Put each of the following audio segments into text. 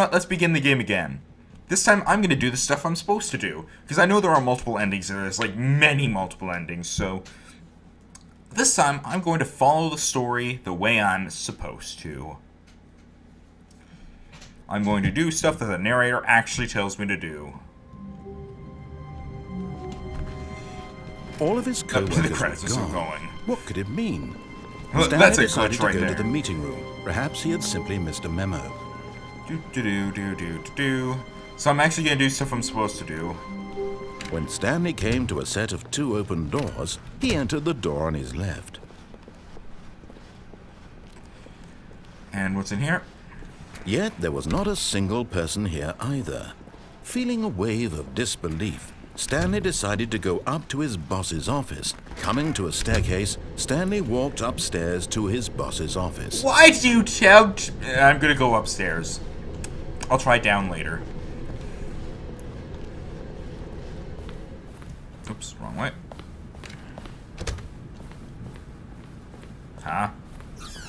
what? Let's begin the game again. This time, I'm going to do the stuff I'm supposed to do. Because I know there are multiple endings, and there's, like, many multiple endings, so... This time, I'm going to follow the story the way I'm supposed to. I'm going to do stuff that the narrator actually tells me to do. All of his co-workers the credits are still going. What could it mean? Stanley That's decided right to go there. to the meeting room. Perhaps he had simply missed a memo. So I'm actually going to do stuff I'm supposed to do. When Stanley came to a set of 2 open doors, he entered the door on his left. And what's in here? Yet there was not a single person here either. Feeling a wave of disbelief, Stanley decided to go up to his boss's office. Coming to a staircase, Stanley walked upstairs to his boss's office. Why do you tell... I'm going to go upstairs. I'll try down later. Oops, wrong way. Huh?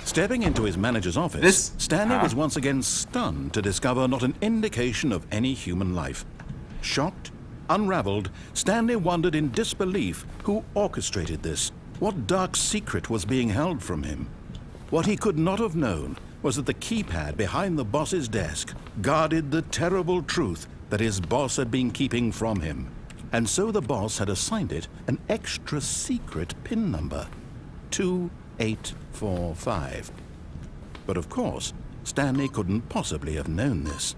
Stepping into his manager's office, Stanley was once again stunned to discover not an indication of any human life. Shocked, unraveled, Stanley wondered in disbelief who orchestrated this. What dark secret was being held from him? What he could not have known was that the keypad behind the boss's desk guarded the terrible truth that his boss had been keeping from him. And so the boss had assigned it an extra secret PIN number, 2845. But of course, Stanley couldn't possibly have known this.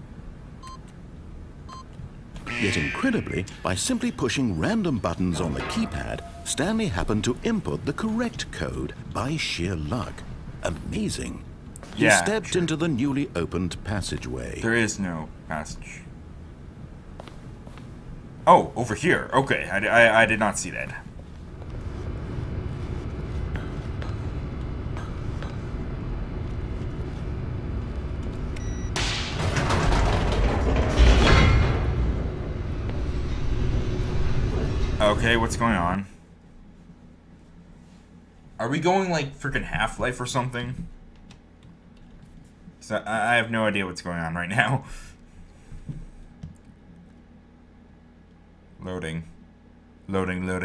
Yet incredibly, by simply pushing random buttons on the keypad, Stanley happened to input the correct code by sheer luck. Amazing. He stepped into the newly opened passageway. There is no passage. Oh, over here. Okay, I did not see that. Okay, what's going on? Are we going like freaking Half-Life or something? So I have no idea what's going on right now. Loading. Descending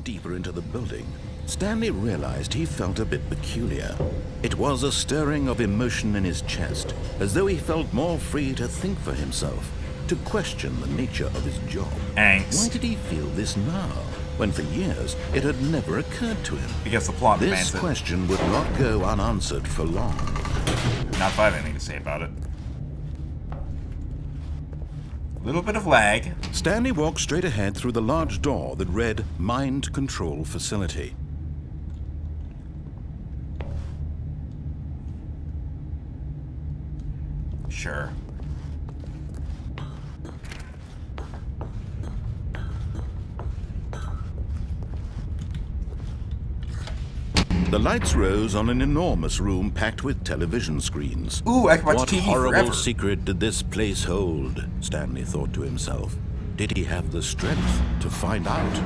deeper into the building, Stanley realized he felt a bit peculiar. It was a stirring of emotion in his chest, as though he felt more free to think for himself, to question the nature of his job. Angst. Why did he feel this now, when for years it had never occurred to him? Because the plot demands it. This question would not go unanswered for long. Not if I have anything to say about it. Little bit of lag. Stanley walked straight ahead through the large door that read Mind Control Facility. Sure. The lights rose on an enormous room packed with television screens. Ooh, I can watch What TV horrible forever. secret did this place hold? Stanley thought to himself. Did he have the strength to find out?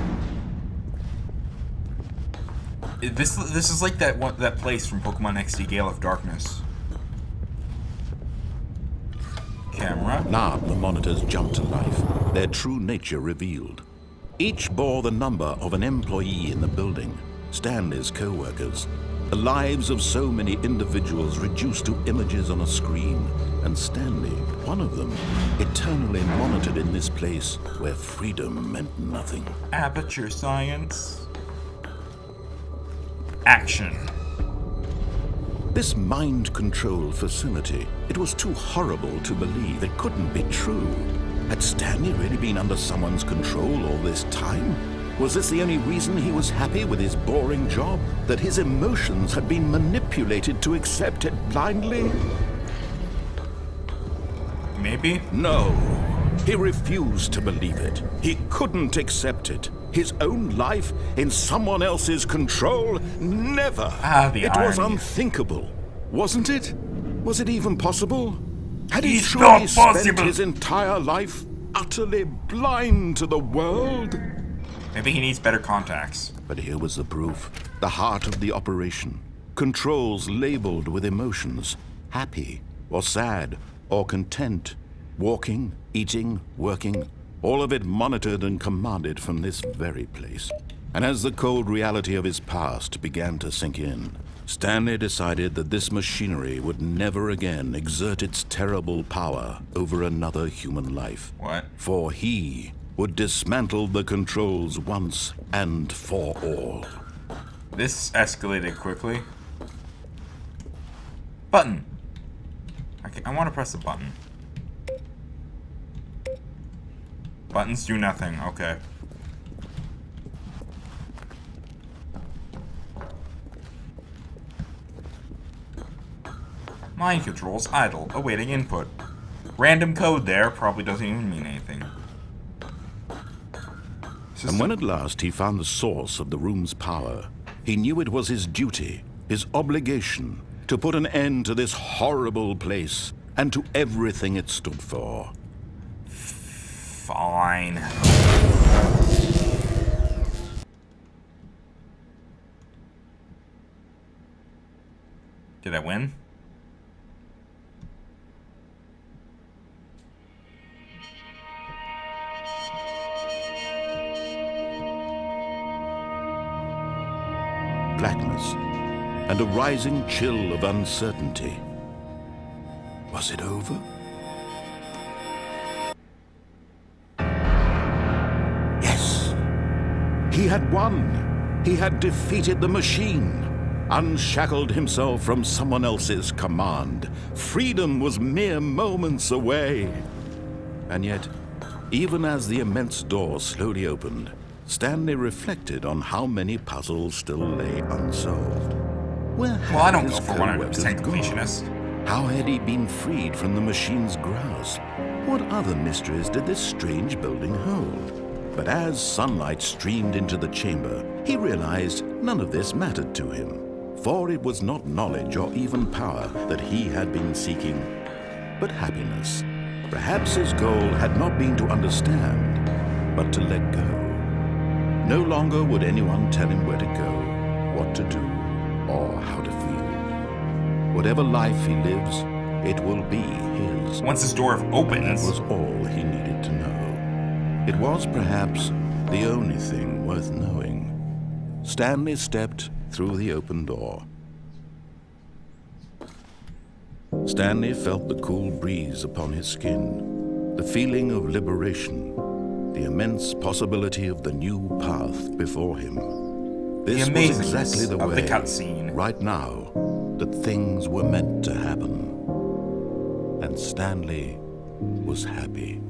This is like that place from Pokemon XD Gale of Darkness. Camera. Now the monitors jumped to life, their true nature revealed. Each bore the number of an employee in the building. Stanley's co-workers, the lives of so many individuals reduced to images on a screen, and Stanley, one of them, eternally monitored in this place where freedom meant nothing. Aperture science. Action. This mind control facility, it was too horrible to believe. It couldn't be true. Had Stanley really been under someone's control all this time? Was this the only reason he was happy with his boring job? That his emotions had been manipulated to accept it blindly? Maybe? No. He refused to believe it. He couldn't accept it. His own life in someone else's control? Never. It was unthinkable. Wasn't it? Was it even possible? Had he truly spent his entire life utterly blind to the world? Maybe he needs better contacts. But here was the proof. The heart of the operation. Controls labeled with emotions. Happy, or sad, or content, walking, eating, working, all of it monitored and commanded from this very place. And as the cold reality of his past began to sink in, Stanley decided that this machinery would never again exert its terrible power over another human life. What? For he would dismantle the controls once and for all. This escalated quickly. Button. Okay, I want to press the button. Buttons do nothing. Okay. Mind controls idle, awaiting input. Random code there probably doesn't even mean anything. And when at last he found the source of the room's power, he knew it was his duty, his obligation, to put an end to this horrible place and to everything it stood for. Fine. Did I win? Blackness and a rising chill of uncertainty. Was it over? Yes! He had won! He had defeated the machine, unshackled himself from someone else's command. Freedom was mere moments away. And yet, even as the immense door slowly opened, Stanley reflected on how many puzzles still lay unsolved. Where had well, I don't his go for co-workers 100% completionist. gone? How had he been freed from the machine's grasp? What other mysteries did this strange building hold? But as sunlight streamed into the chamber, he realized none of this mattered to him, for it was not knowledge or even power that he had been seeking, but happiness. Perhaps his goal had not been to understand, but to let go. No longer would anyone tell him where to go, what to do, or how to feel. Whatever life he lives, it will be his. Once this door opens, That was all he needed to know. It was perhaps the only thing worth knowing. Stanley stepped through the open door. Stanley felt the cool breeze upon his skin, the feeling of liberation, the immense possibility of the new path before him. This was exactly the way, the cutscene, right now, that things were meant to happen. And Stanley was happy.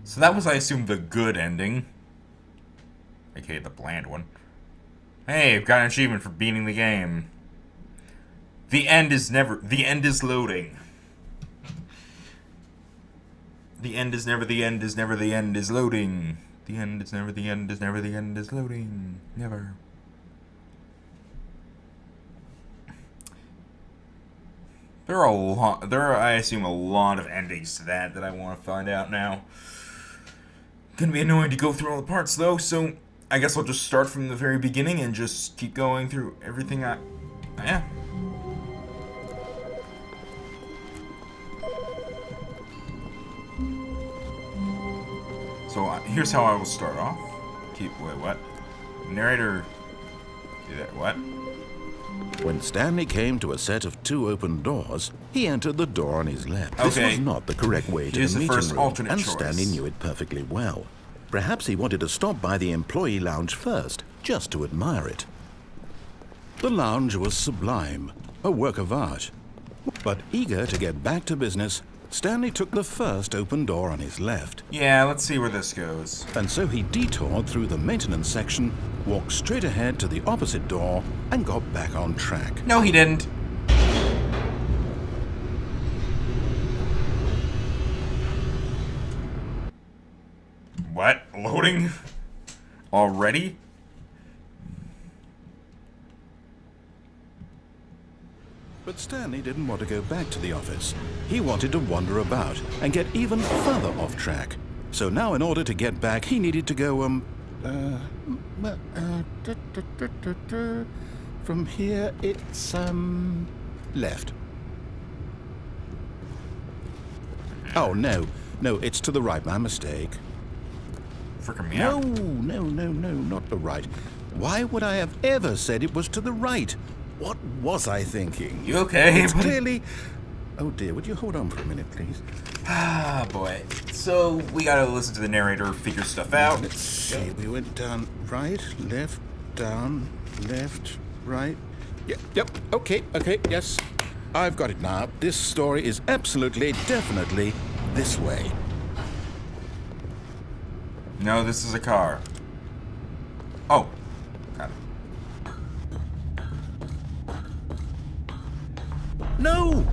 So that was, I assume, the good ending. AKA the bland one. Hey, I've got an achievement for beating the game. The end is loading. The end is never the end is never the end is loading. The end is never the end is never the end is loading. Never. There are, I assume, a lot of endings to that I want to find out now. Gonna be annoying to go through all the parts though, so I guess I'll just start from the very beginning and just keep going through everything yeah. So here's how I will start off. Wait, what? Narrator, do that, what? When Stanley came to a set of 2 open doors, he entered the door on his left. Okay. This was not the correct way to Here's the the meeting first room, alternate and choice. Stanley knew it perfectly well. Perhaps he wanted to stop by the employee lounge first, just to admire it. The lounge was sublime, a work of art. But eager to get back to business, Stanley took the first open door on his left. Yeah, let's see where this goes. And so he detoured through the maintenance section, walked straight ahead to the opposite door, and got back on track. No, he didn't. What? Loading? Already? But Stanley didn't want to go back to the office. He wanted to wander about and get even further off track. So now in order to get back, he needed to go, from here it's, left. Oh, no. No, it's to the right. My mistake. Freaking me No, out. no, no, no, not the right. Why would I have ever said it was to the right? What was I thinking? You okay? It's clearly... Oh, dear. Would you hold on for a minute, please? Ah, boy. So, we gotta listen to the narrator figure stuff out. Let's see. We went down right, left, down, left, right. Yep. Okay, yes. I've got it now. This story is absolutely, definitely this way. No, this is a car. Oh. Got it. No.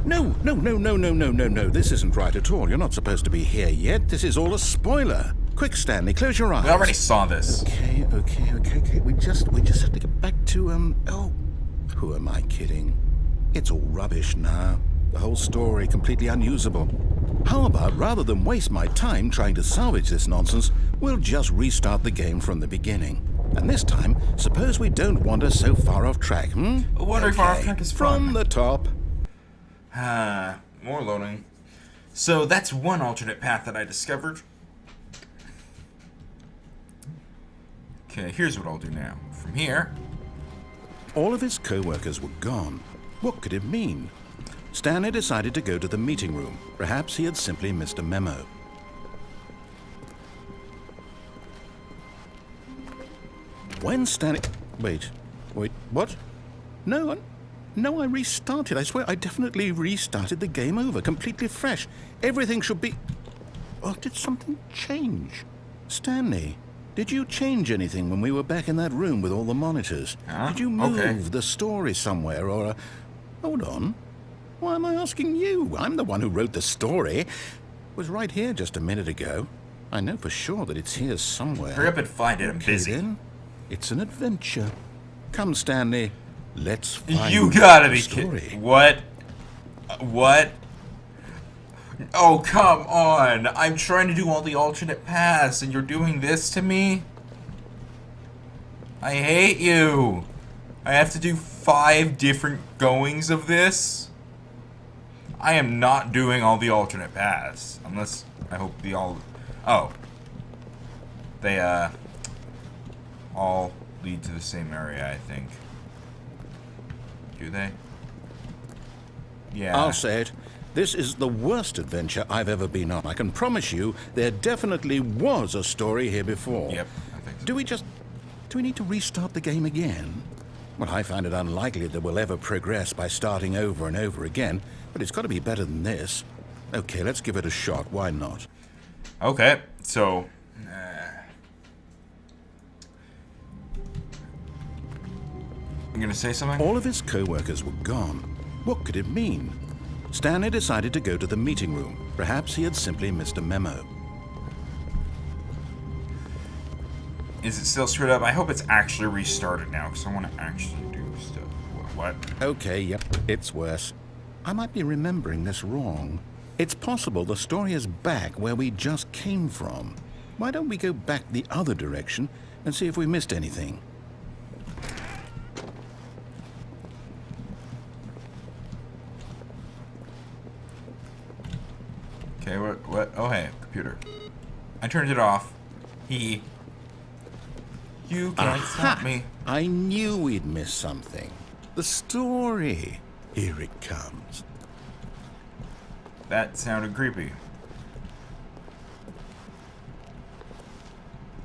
This isn't right at all. You're not supposed to be here yet. This is all a spoiler. Quick, Stanley, close your eyes. We already saw this. Okay. We just have to get back to, oh, who am I kidding? It's all rubbish now. The whole story completely unusable. How about, rather than waste my time trying to salvage this nonsense, we'll just restart the game from the beginning. And this time, suppose we don't wander so far off track, Wandering far off track is fun. From the top. More loading. So that's one alternate path that I discovered. Okay, here's what I'll do now. From here... All of his co-workers were gone. What could it mean? Stanley decided to go to the meeting room. Perhaps he had simply missed a memo. When Stanley... Wait, what? No, I restarted. I swear I definitely restarted the game over, completely fresh. Everything should be... Oh, did something change? Stanley, did you change anything when we were back in that room with all the monitors? Huh? Did you move the story somewhere or... Hold on. Why am I asking you? I'm the one who wrote the story. It was right here just a minute ago. I know for sure that it's here somewhere. Hurry up and find it. I'm busy. Then. It's an adventure. Come, Stanley. Let's find You gotta the be story. kidding. What? What? Oh, come on. I'm trying to do all the alternate paths, and you're doing this to me? I hate you. I have to do 5 different goings of this? I am not doing all the alternate paths. Unless, I hope the all... Oh. They, all lead to the same area, I think. Do they? Yeah. I'll say it. This is the worst adventure I've ever been on. I can promise you there definitely was a story here before. Yep, I think so. Do we need to restart the game again? Well, I find it unlikely that we'll ever progress by starting over and over again, but it's got to be better than this. Okay, let's give it a shot. Why not? Okay, so... I'm gonna say something? All of his co-workers were gone. What could it mean? Stanley decided to go to the meeting room. Perhaps he had simply missed a memo. Is it still screwed up? I hope it's actually restarted now, because I want to actually do stuff. What? Okay, yep, it's worse. I might be remembering this wrong. It's possible the story is back where we just came from. Why don't we go back the other direction and see if we missed anything? Okay, what? Oh, hey, computer. I turned it off. You can't stop me. I knew we'd miss something. The story. Here it comes. That sounded creepy.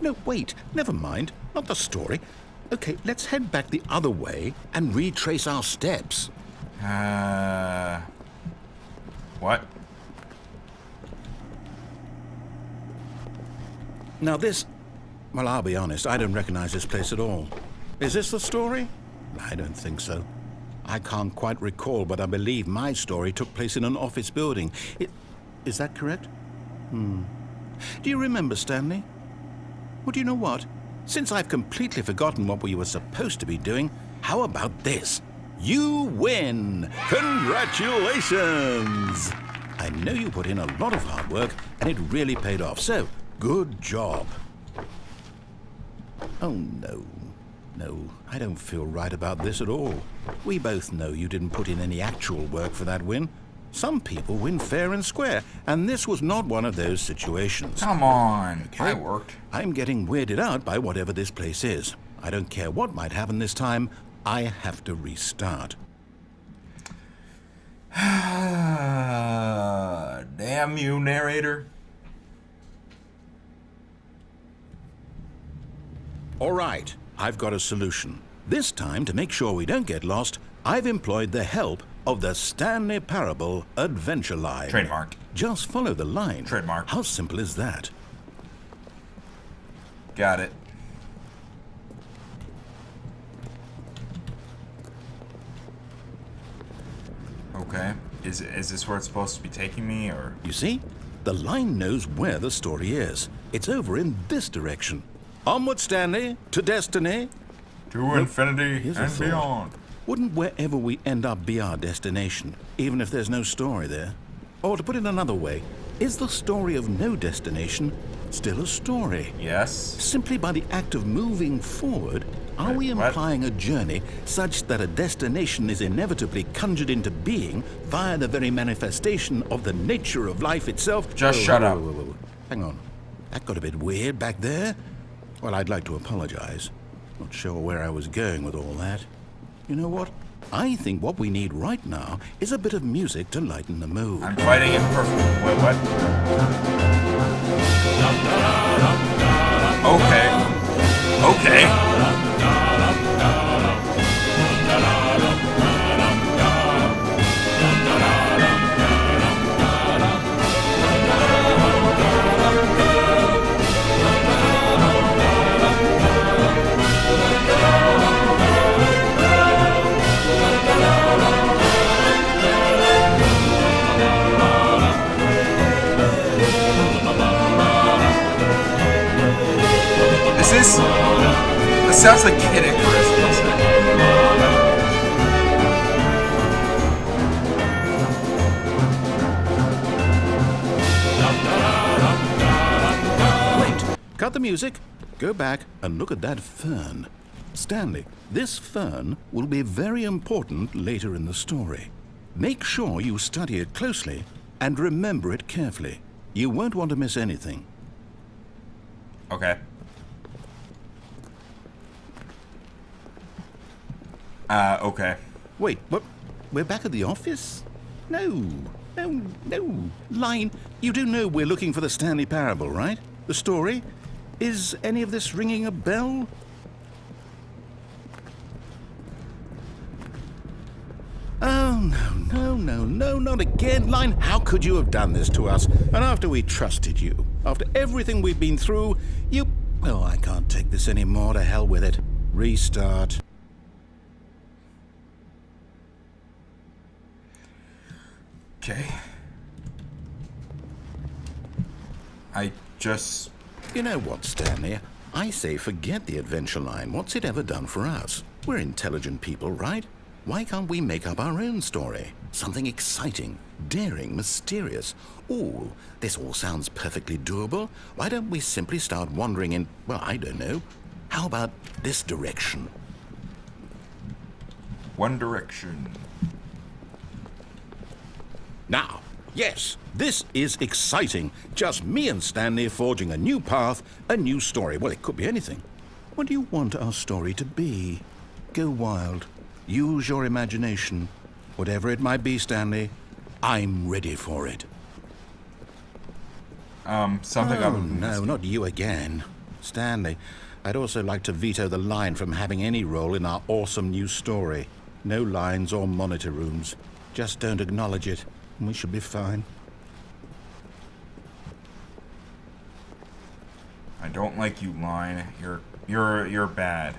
No, wait. Never mind. Not the story. Okay, let's head back the other way and retrace our steps. What? Now this... Well, I'll be honest, I don't recognize this place at all. Is this the story? I don't think so. I can't quite recall, but I believe my story took place in an office building. Is that correct? Do you remember, Stanley? Well, do you know what? Since I've completely forgotten what we were supposed to be doing, how about this? You win! Congratulations! I know you put in a lot of hard work, and it really paid off, so good job. Oh, no. No, I don't feel right about this at all. We both know you didn't put in any actual work for that win. Some people win fair and square, and this was not one of those situations. Come on. Okay. I worked. I'm getting weirded out by whatever this place is. I don't care what might happen this time. I have to restart. Damn you, narrator. All right, I've got a solution. This time, to make sure we don't get lost, I've employed the help of the Stanley Parable Adventure Line. Trademark. Just follow the line. Trademark. How simple is that? Got it. Okay. Is this where it's supposed to be taking me, or? You see? The line knows where the story is. It's over in this direction. Onward, Stanley, to destiny. To infinity Here's a and thought. beyond. Wouldn't wherever we end up be our destination, even if there's no story there? Or to put it another way, is the story of no destination still a story? Yes. Simply by the act of moving forward, are we What? implying a journey such that a destination is inevitably conjured into being via the very manifestation of the nature of life itself? Just shut up. Whoa. Hang on. That got a bit weird back there. Well, I'd like to apologize. Not sure where I was going with all that. You know what? I think what we need right now is a bit of music to lighten the mood. I'm fighting it perfect. Wait, what? Okay. This sounds like Kid Icarus. Wait, cut the music. Go back and look at that fern. Stanley, this fern will be very important later in the story. Make sure you study it closely and remember it carefully. You won't want to miss anything. Okay. Okay. Wait, what? We're back at the office? No. Line, you do know we're looking for the Stanley Parable, right? The story? Is any of this ringing a bell? Oh, no, not again. Line, how could you have done this to us? And after we trusted you, after everything we've been through, you... Oh, I can't take this anymore. To hell with it. Restart. Okay. I just... You know what, Stanley? I say forget the adventure line. What's it ever done for us? We're intelligent people, right? Why can't we make up our own story? Something exciting, daring, mysterious. Ooh, this all sounds perfectly doable. Why don't we simply start wandering in, well, I don't know. How about this direction? One Direction. Now, yes, this is exciting. Just me and Stanley forging a new path, a new story. Well, it could be anything. What do you want our story to be? Go wild. Use your imagination. Whatever it might be, Stanley, I'm ready for it. Something Oh, other than no, this. not you again. Stanley, I'd also like to veto the line from having any role in our awesome new story. No lines or monitor rooms. Just don't acknowledge it, and we should be fine. I don't like you, Line. You're bad.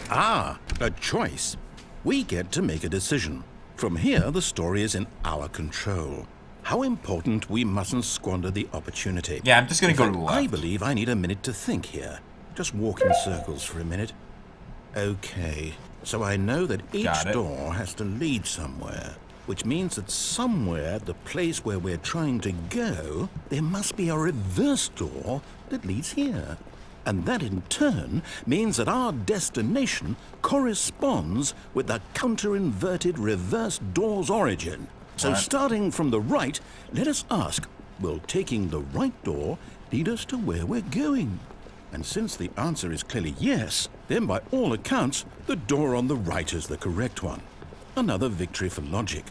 Ah, a choice. We get to make a decision. From here, the story is in our control. How important we mustn't squander the opportunity. Yeah, I'm just gonna In go to fact, the left. I believe I need a minute to think here. Just walk in circles for a minute. Okay, so I know that each Got it. door has to lead somewhere, which means that somewhere at the place where we're trying to go, there must be a reverse door that leads here. And that in turn means that our destination corresponds with the counter-inverted reverse door's origin. So starting from the right, let us ask, will taking the right door lead us to where we're going? And since the answer is clearly yes, then by all accounts, the door on the right is the correct one. Another victory for logic.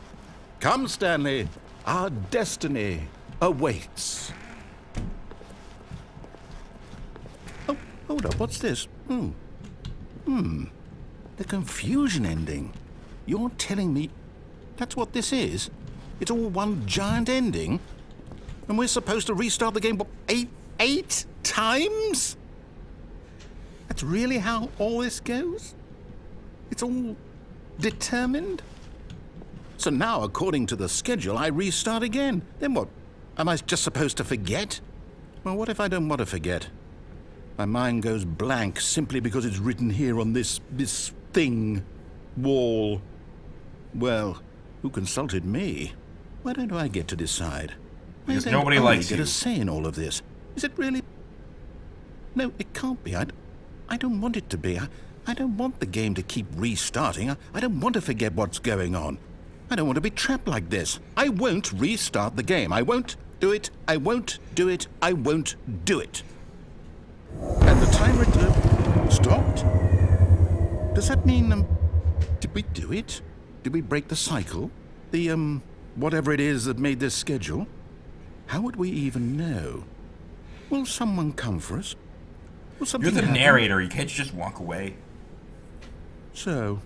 Come, Stanley, our destiny awaits. Oh, hold up, what's this? The confusion ending. You're telling me that's what this is? It's all one giant ending? And we're supposed to restart the game, what, eight times? That's really how all this goes? It's all determined? So now, according to the schedule, I restart again. Then what? Am I just supposed to forget? Well, what if I don't want to forget? My mind goes blank simply because it's written here on this thing, wall. Well, who consulted me? Why don't I get to decide? Because nobody likes you. Get a say in all of this. Is it really? No, it can't be. I don't want it to be. I don't want the game to keep restarting. I don't want to forget what's going on. I don't want to be trapped like this. I won't restart the game. I won't do it. I won't do it. I won't do it. And the timer stopped? Does that mean, did we do it? Did we break the cycle? The, whatever it is that made this schedule? How would we even know? Will someone come for us? Will something You're the happen? narrator. You can't just walk away. So,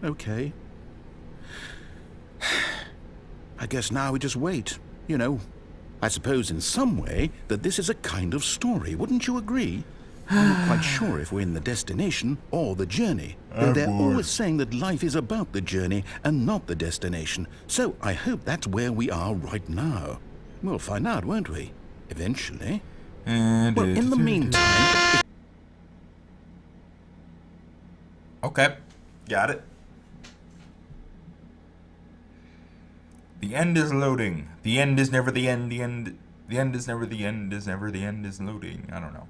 okay. I guess now we just wait, you know. I suppose in some way that this is a kind of story, wouldn't you agree? I'm not quite sure if we're in the destination or the journey. Though they're always saying that life is about the journey and not the destination. So I hope that's where we are right now. We'll find out, won't we? Eventually. Well, in the meantime... Okay. Got it. The end is loading. The end is never the end. The end is never the end is never the end is loading. I don't know.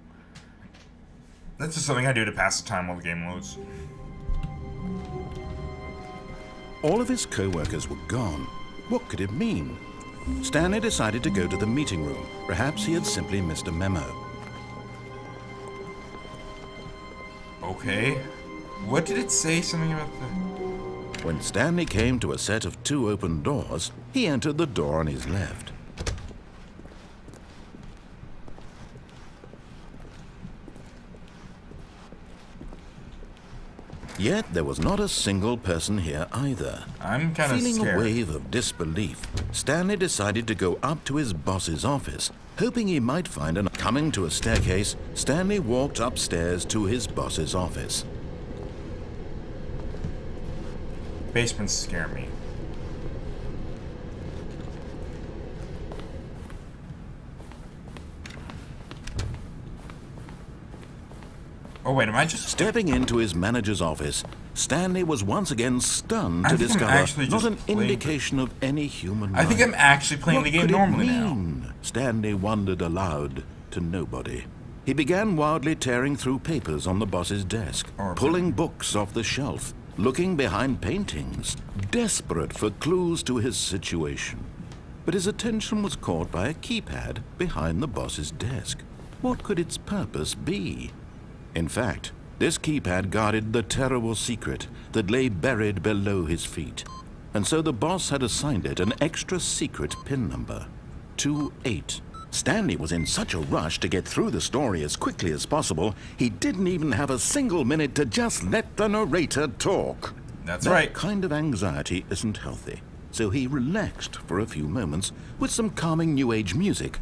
That's just something I do to pass the time while the game loads. All of his co-workers were gone. What could it mean? Stanley decided to go to the meeting room. Perhaps he had simply missed a memo. Okay. What did it say? Something about the... When Stanley came to a set of 2 open doors, he entered the door on his left. Yet there was not a single person here either. I'm kind of Feeling scared. a wave of disbelief, Stanley decided to go up to his boss's office, hoping he might find an... Coming to a staircase, Stanley walked upstairs to his boss's office. Basements scare me. Oh wait, am I just... Stepping into his manager's office, Stanley was once again stunned I to think I'm discover actually not just an playing- indication of any human life. I think I'm actually playing What the game could it normally mean? now. Stanley wondered aloud to nobody. He began wildly tearing through papers on the boss's desk, pulling books off the shelf, looking behind paintings, desperate for clues to his situation. But his attention was caught by a keypad behind the boss's desk. What could its purpose be? In fact, this keypad guarded the terrible secret that lay buried below his feet. And so the boss had assigned it an extra secret PIN number, 28. Stanley was in such a rush to get through the story as quickly as possible, he didn't even have a single minute to just let the narrator talk. That's That right. kind of anxiety isn't healthy. So he relaxed for a few moments with some calming New Age music.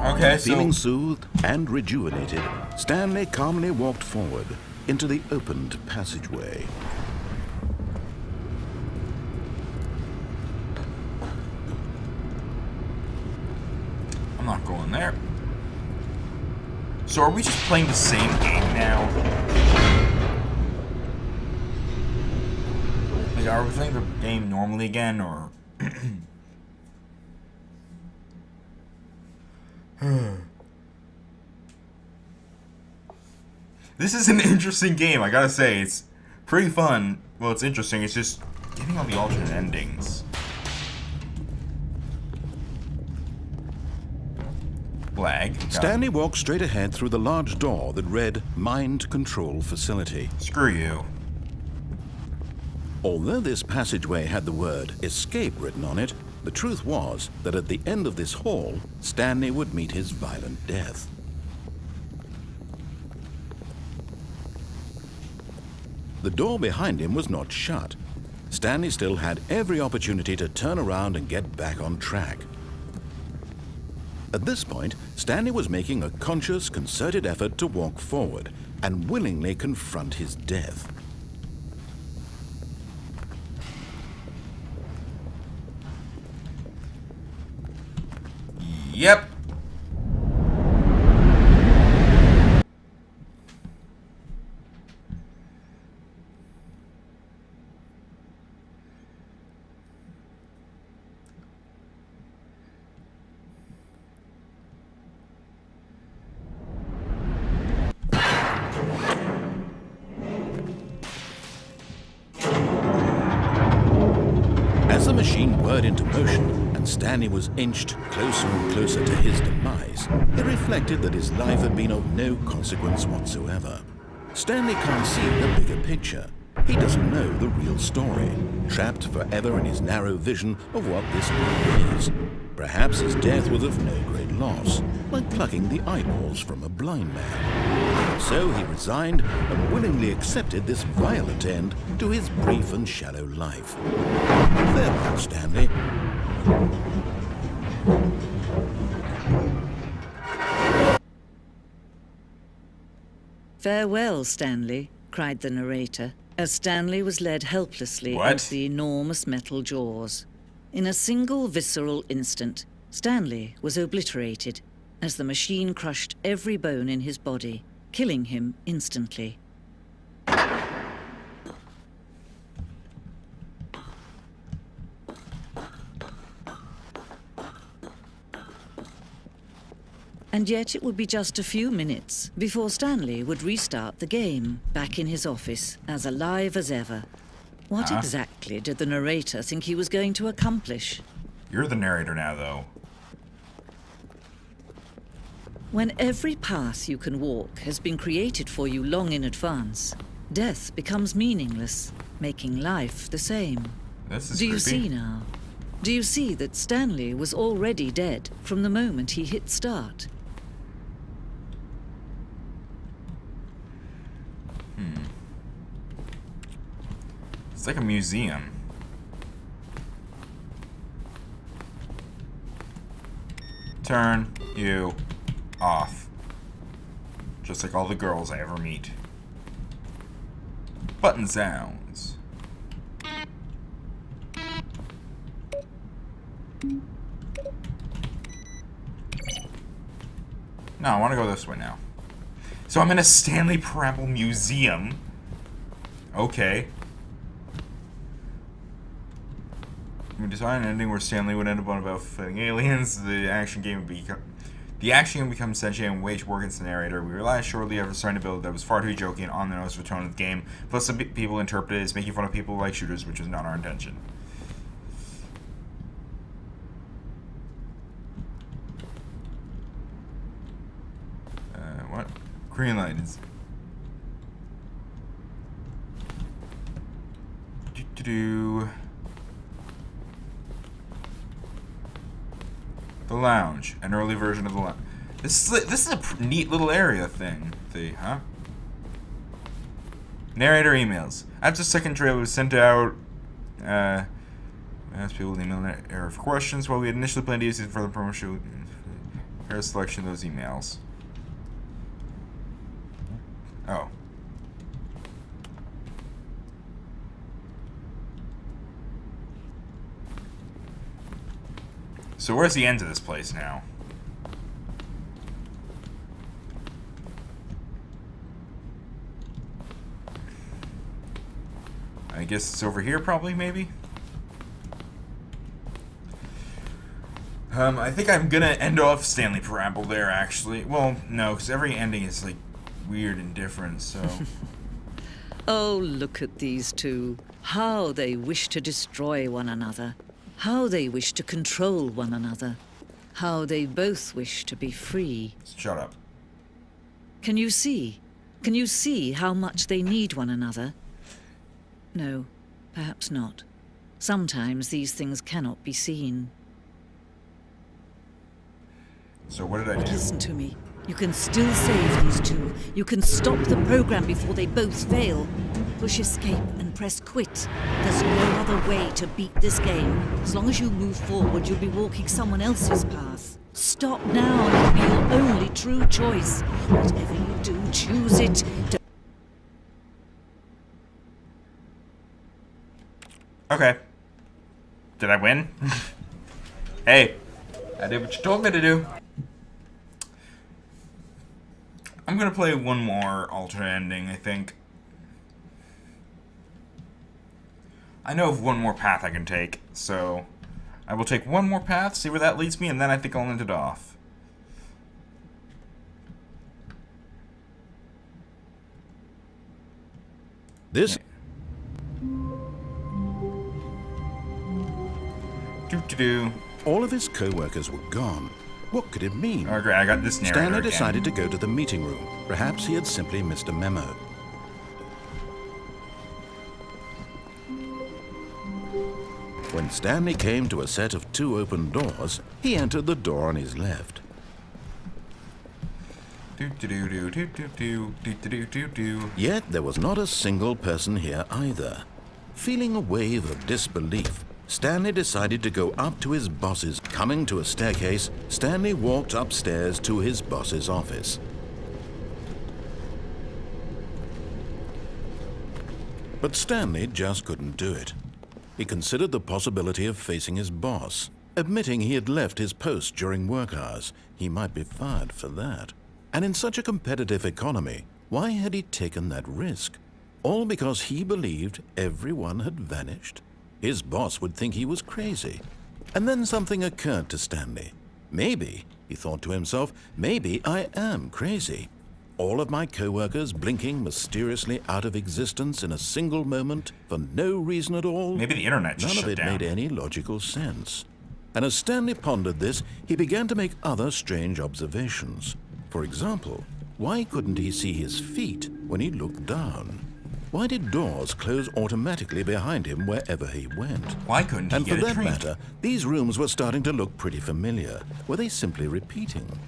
Okay, so... Feeling soothed and rejuvenated, Stanley calmly walked forward into the opened passageway. I'm not going there. So are we just playing the same game now? Are we playing the game normally again, or... This is an interesting game, I gotta say. It's pretty fun. Well, it's interesting. It's just getting all the alternate endings. Lag. Stanley walked straight ahead through the large door that read Mind Control Facility. Screw you. Although this passageway had the word Escape written on it, the truth was that at the end of this hall, Stanley would meet his violent death. The door behind him was not shut. Stanley still had every opportunity to turn around and get back on track. At this point, Stanley was making a conscious, concerted effort to walk forward and willingly confront his death. Yep. As the machine whirred into motion and Stanley was inched closer and closer to his demise, it reflected that his life had been of no consequence whatsoever. Stanley can't see the bigger picture. He doesn't know the real story, trapped forever in his narrow vision of what this world is. Perhaps his death was of no great loss, like plucking the eyeballs from a blind man. So he resigned and willingly accepted this violent end to his brief and shallow life. Farewell, Stanley. Farewell, Stanley, cried the narrator, as Stanley was led helplessly into the enormous metal jaws. In a single visceral instant, Stanley was obliterated as the machine crushed every bone in his body, killing him instantly. And yet it would be just a few minutes before Stanley would restart the game, back in his office, as alive as ever. What exactly did the narrator think he was going to accomplish? You're the narrator now, though. When every path you can walk has been created for you long in advance, death becomes meaningless, making life the same. This is Do you creepy. see now? Do you see that Stanley was already dead from the moment he hit start? It's like a museum. Turn you off. Just like all the girls I ever meet. Button sounds. No, I want to go this way now. So I'm in a Stanley Parable museum. Okay. We designed an ending where Stanley would end up on about fighting aliens. The action game would become sentient and wage work as the narrator. We realized shortly after starting to build that was far too joking and on the nose for the tone of the game. Plus, some people interpreted it as making fun of people who like shooters, which was not our intention. What? Green light is. The lounge, an early version of the lounge. This is a neat little area thing, huh? Narrator emails. After the second trailer was sent out, asked people to email an error for questions. While we had initially planned to use it for the promotion, a selection of those emails. Oh. So where's the end of this place now? I guess it's over here, probably, maybe? I think I'm gonna end off Stanley Parable there, actually. Well, no, because every ending is, like, weird and different, so... Oh, look at these two. How they wish to destroy one another. How they wish to control one another. How they both wish to be free. Shut up. Can you see? Can you see how much they need one another? No, perhaps not. Sometimes these things cannot be seen. So what did I do? Listen to me. You can still save these two. You can stop the program before they both fail. Push escape and press quit. There's no other way to beat this game. As long as you move forward, you'll be walking someone else's path. Stop now. It'll be your only true choice. Whatever you do, choose it. Okay. Did I win? Hey, I did what you told me to do. I'm gonna play one more alternate ending, I think. I know of one more path I can take, so I will take one more path, see where that leads me, and then I think I'll end it off. This... Do-do-do. All of his co-workers were gone. What could it mean? Oh, great, I got this narrator Stanley again. decided to go to the meeting room. Perhaps he had simply missed a memo. When Stanley came to a set of 2 open doors, he entered the door on his left. Yet there was not a single person here either. Feeling a wave of disbelief, Stanley decided to go up to his boss's. Coming to a staircase, Stanley walked upstairs to his boss's office. But Stanley just couldn't do it. He considered the possibility of facing his boss. Admitting he had left his post during work hours, he might be fired for that. And in such a competitive economy, why had he taken that risk? All because he believed everyone had vanished? His boss would think he was crazy. And then something occurred to Stanley. Maybe, he thought to himself, maybe I am crazy. All of my co-workers blinking mysteriously out of existence in a single moment for no reason at all. Maybe the internet just shut down. None of it made any logical sense. And as Stanley pondered this, he began to make other strange observations. For example, why couldn't he see his feet when he looked down? Why did doors close automatically behind him wherever he went? Why couldn't he get a drink? And for that matter, these rooms were starting to look pretty familiar. Were they simply repeating?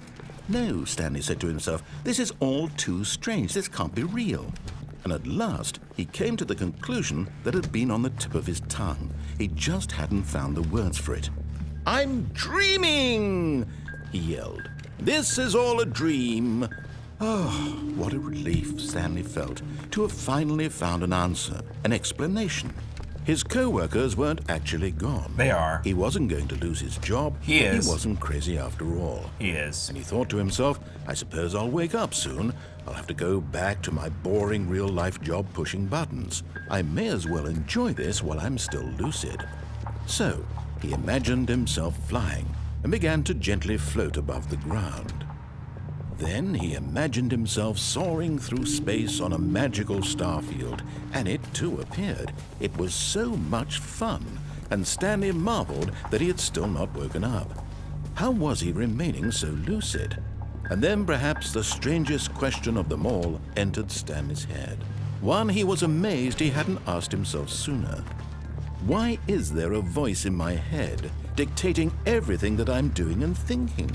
No, Stanley said to himself, this is all too strange. This can't be real. And at last, he came to the conclusion that had been on the tip of his tongue. He just hadn't found the words for it. I'm dreaming, he yelled. This is all a dream. Oh, what a relief Stanley felt to have finally found an answer, an explanation. His co-workers weren't actually gone. They are. He wasn't going to lose his job. He is. He wasn't crazy after all. He is. And he thought to himself, I suppose I'll wake up soon. I'll have to go back to my boring real-life job pushing buttons. I may as well enjoy this while I'm still lucid. So, he imagined himself flying and began to gently float above the ground. Then he imagined himself soaring through space on a magical starfield, and it too appeared. It was so much fun, and Stanley marveled that he had still not woken up. How was he remaining so lucid? And then perhaps the strangest question of them all entered Stanley's head. One he was amazed he hadn't asked himself sooner. Why is there a voice in my head dictating everything that I'm doing and thinking?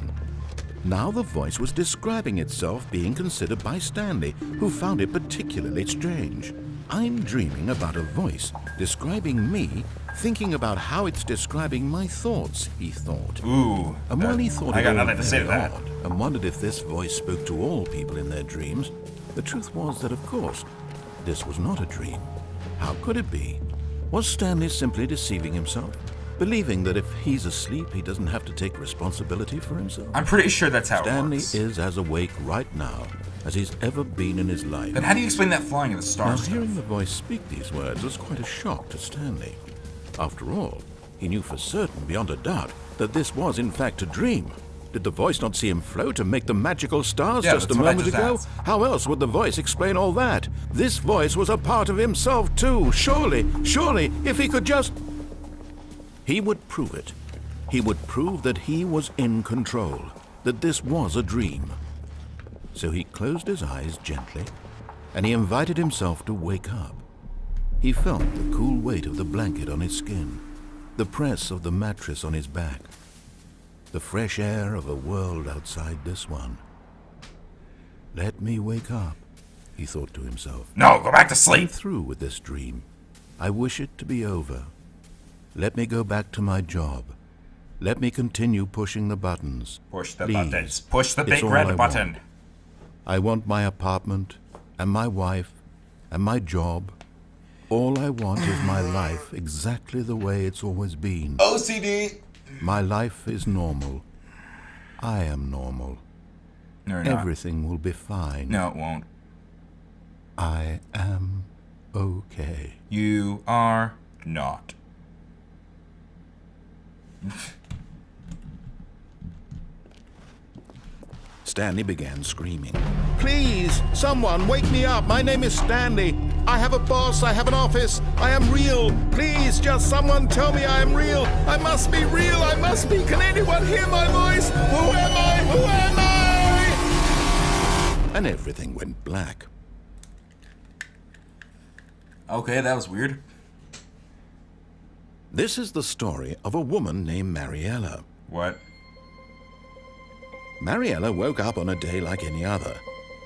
Now the voice was describing itself being considered by Stanley, who found it particularly strange. I'm dreaming about a voice describing me, thinking about how it's describing my thoughts, he thought. Ooh. And while he thought I got it all nothing to say to very that. odd, and wondered if this voice spoke to all people in their dreams, the truth was that, of course, this was not a dream. How could it be? Was Stanley simply deceiving himself? Believing that if he's asleep, he doesn't have to take responsibility for himself? I'm pretty sure that's how Stanley it works. is as awake right now as he's ever been in his life. Then how do you explain that flying in the Now, stars? hearing the voice speak these words was quite a shock to Stanley. After all, he knew for certain, beyond a doubt, that this was in fact a dream. Did the voice not see him float and make the magical stars just a moment ago? How else would the voice explain all that? This voice was a part of himself too. Surely, if he could just... He would prove it. He would prove that he was in control, that this was a dream. So he closed his eyes gently, and he invited himself to wake up. He felt the cool weight of the blanket on his skin, the press of the mattress on his back, the fresh air of a world outside this one. Let me wake up, he thought to himself. No, go back to sleep. I'm through with this dream. I wish it to be over. Let me go back to my job. Let me continue pushing the buttons. Push the Please. buttons. Push the It's big all red I button. want. I want my apartment, and my wife, and my job. All I want is my life exactly the way it's always been. OCD. My life is normal. I am normal. No, you're not. Everything will be fine. No, it won't. I am okay. You are not. Stanley began screaming. Please, someone, wake me up. My name is Stanley. I have a boss. I have an office. I am real. Please, just someone tell me I am real. I must be real. I must be. Can anyone hear my voice? Who am I? Who am I? And everything went black. Okay, that was weird. This is the story of a woman named Mariella. What? Mariella woke up on a day like any other.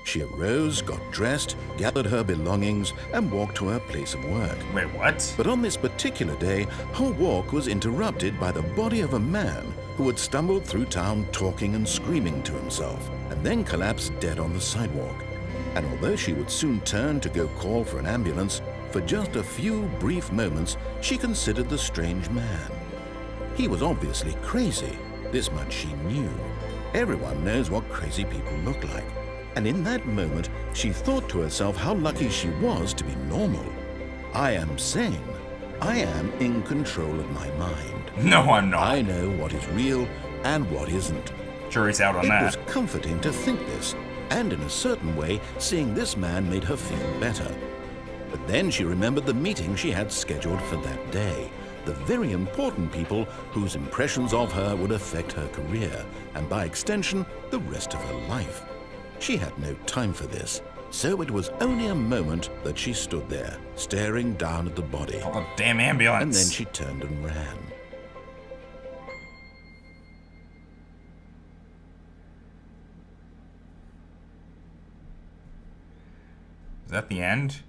She arose, got dressed, gathered her belongings, and walked to her place of work. Wait, what? But on this particular day, her walk was interrupted by the body of a man who had stumbled through town talking and screaming to himself, and then collapsed dead on the sidewalk. And although she would soon turn to go call for an ambulance, for just a few brief moments, she considered the strange man. He was obviously crazy. This much she knew. Everyone knows what crazy people look like. And in that moment, she thought to herself how lucky she was to be normal. I am sane. I am in control of my mind. No, I'm not. I know what is real and what isn't. Jury's out on It that. was comforting to think this, and in a certain way, seeing this man made her feel better. But then she remembered the meeting she had scheduled for that day. The very important people whose impressions of her would affect her career, and by extension, the rest of her life. She had no time for this, so it was only a moment that she stood there, staring down at the body. Call the damn ambulance. And then she turned and ran. Is that the end?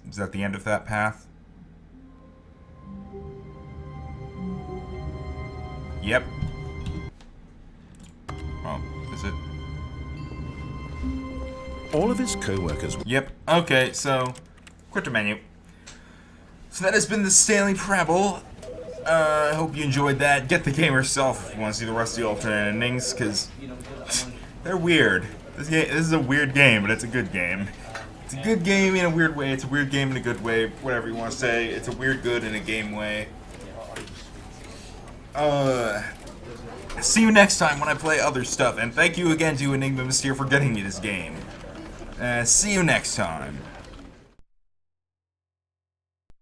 Is that the end of that path? Yep. Oh, is it? All of his co-workers... Yep. Okay, so... Quit the menu. So that has been the Stanley Parable. I hope you enjoyed that. Get the game yourself if you want to see the rest of the alternate endings, because they're weird. This is a weird game, but it's a good game. It's a good game in a weird way. It's a weird game in a good way. Whatever you want to say. It's a weird good in a game way. See you next time when I play other stuff. And thank you again to Enigma Mystere for getting me this game. See you next time.